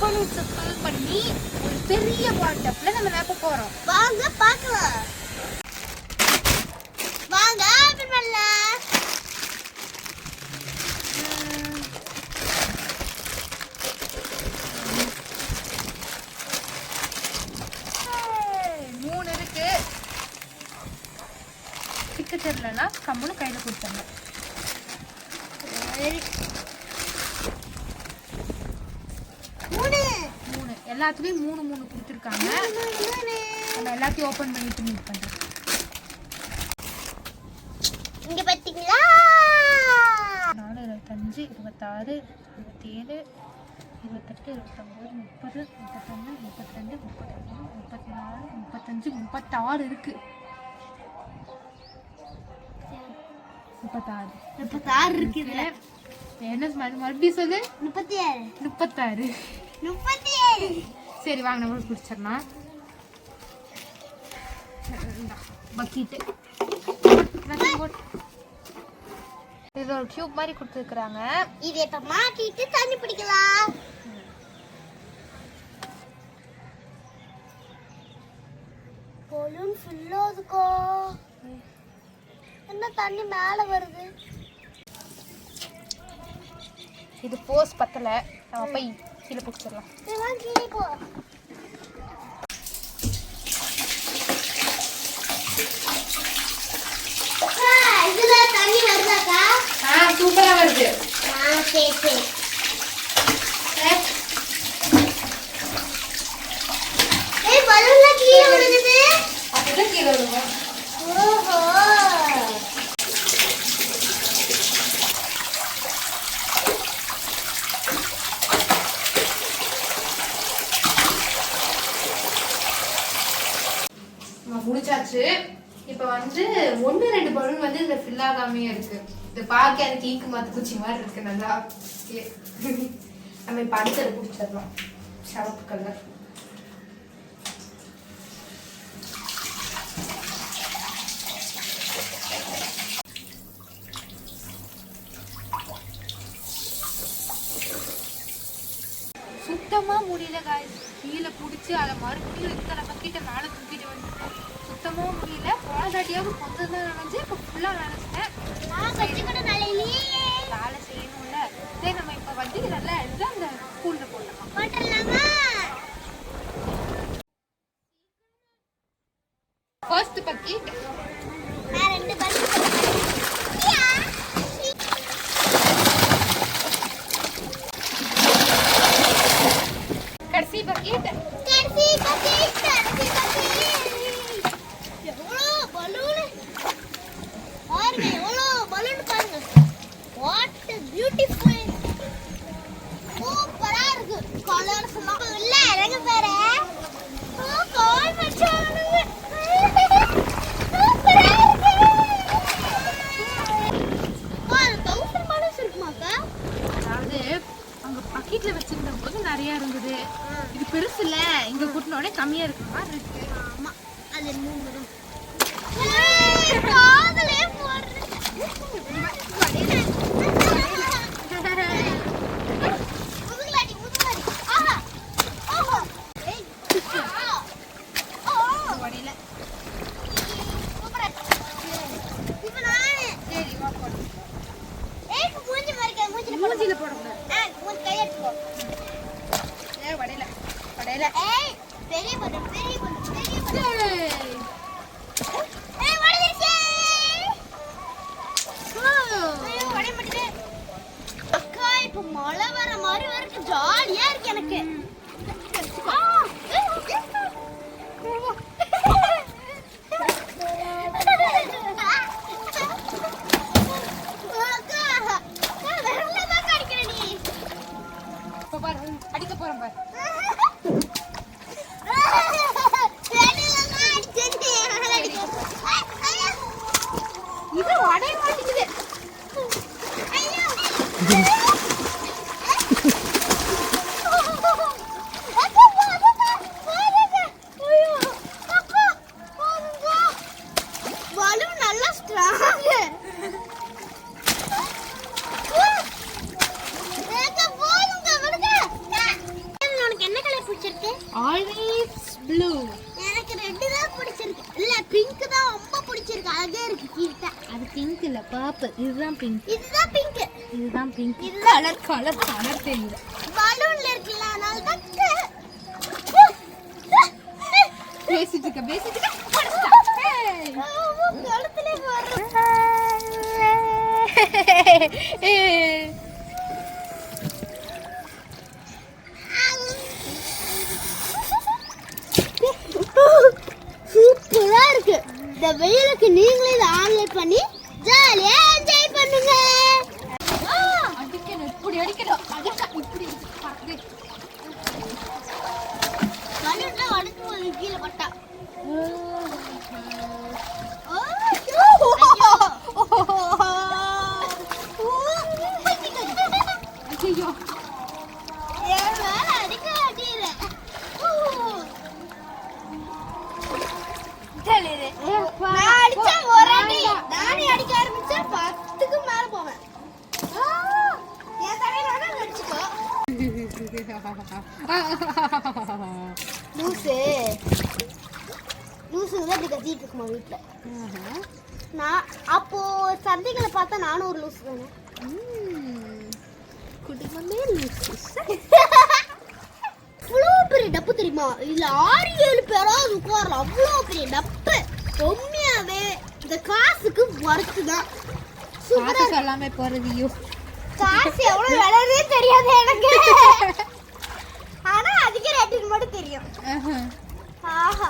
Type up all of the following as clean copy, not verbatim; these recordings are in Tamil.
பலூன்ஸ் ஃபில் பண்ணி ஒரு பெரிய பால் டப்ல நம்ம நிரப்ப போறோம். வாங்க பார்க்கலாம். வாங்க ஓபன் பண்ணலாம். மூணு இருக்கு. பிக்க தெரியலன்னா கம்முன்னு கையில கொடுத்தாங்க. மூணு எல்லாத்துலயும் மூணு மூணு கொடுத்துருக்காங்க. நம்ம எல்லாத்தையும் ஓபன் பண்ணிட்டு மீட் பண்றோம். இங்க பாத்தீங்களா 4 25 26 27 28 29 30 31 32 33 34 35 36 இருக்கு. 36 இருக்கு இதுல. என்ன மறுபடியும் சொல்லு. 36 36. சரி வாங்க நம்ம குடிச்சிடலாம். பக்கெட்டு இது ஒரு டியூப் மாதிரி கொடுத்துருக்குறாங்க. இதை இப்ப மாட்டிட்டு தண்ணி பிடிக்கலாம். பலூன் ஃபுல் ஆகுதுக்கோ. என்ன தண்ணி மேல வருது. இது போஸ் பத்தல. நம்ம போய் கீழே பிடிச்சிடலாம். கீழே போ. இதுல தண்ணி வருதாக்கா? சூப்பரா வருது. சரி சரி. பலூன்ல கீழே விழுகுது. அப்படிதான் கீழே விழுகும். ஓஹோ. முடிச்சாச்சு. இப்ப வந்து 1-2 பலூன் வந்து இதுல ஃபில் ஆகாமே இருக்கு. இது பார்க்க அந்த கேக்கு மாத்து குச்சி மாதிரி இருக்கு. நல்லா நம்ம இப்ப அடுத்தது குடிச்சிடலாம். சிவப்பு கலர் சுத்தமா முடியல காய்ஸ். கீழே பிடிச்சி அதை மறுபடியும் இத்தனை பக்கெட்டை மேலே தூக்கிட்டு வந்து சுத்தமா முடியல. போனதாட்டியாவது கொஞ்சம் தான் நினைஞ்சு இப்போ ஃபுல்லாக நினைச்சிட்டேன். வேலை செய்யணும்ல. சரி நம்ம இப்போ வந்து நல்லா எடுத்து அந்த ஸ்கூலில் போடலாமா? ஃபர்ஸ்ட் பக்கெட் கடைசி பக்கெட். பக்கெட்ல வச்சிருந்த போது நிறைய இருந்தது. இது பெருசு இல்ல. இங்க கூட்டினோட கம்மியா இருக்கிற மாதிரி இருக்கு. ஆமா அது 3 வரும். மூஞ்சில போடக்கூடாது. பெரிய பலூன் அக்கா இப்ப மழை வர மாதிரி இருக்கு. ஜாலியா இருக்கு எனக்கு. அடிக்க போறேன் பாரு. இது வடைய மாட்டேங்குது. அழகா இருக்கு கியூட்டா. அது பிங்க் இல்ல பர்பிள். இதுதான் பிங்க். இதுதான் பிங்க். இதுதான் பிங்க். இதுதான் கலர் தெரியல. பலூன்ல இருக்குல்ல அதனால தான் பேசிட்டு இருக்க கழுத்துலே சூப்பரா இருக்கு. இந்த வெயிலுக்கு நீங்களே இதை ஆன்லைன் பண்ணி ஜாலியா என்ஜாய் பண்ணுங்க. அடிக்கணும் இப்படி அடிக்கணும். இப்படி பலூன்ல உடைச்சு போகுது கீழே பட்டா. ஐயோ அடிக்க ஆரம்பிச்சா 10க்கு மேல போவேன். லூசுதான் இப்படி கத்திட்டு இருக்குமா வீட்டுல. நான் அப்போ சந்தைகளை பார்த்தா நானும் ஒரு லூசு தானே. குடும்பமே லூசு. அவ்வளோ பெரிய டப்பு தெரியுமா? இதுல 6-7 பேராவது உட்காரலாம். அவ்வளோ பெரிய டப்பு. உண்மையாவே இந்த காசுக்கு ஒர்த்து தான். காசு சொல்லாம போறதையோ. காசு எவ்வளவு விலையே தெரியாது எனக்கு. ஆனா அதிக ரேட்டுக்கு மட்டும் தெரியும். ஆஹா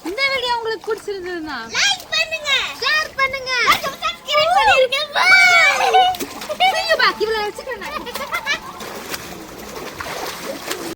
இந்த வீடியோ உங்களுக்கு பிடிச்சிருந்ததுன்னா லைக் பண்ணுங்க, ஷேர் பண்ணுங்க, சப்ஸ்கிரைப் பண்ணிருங்க. பை.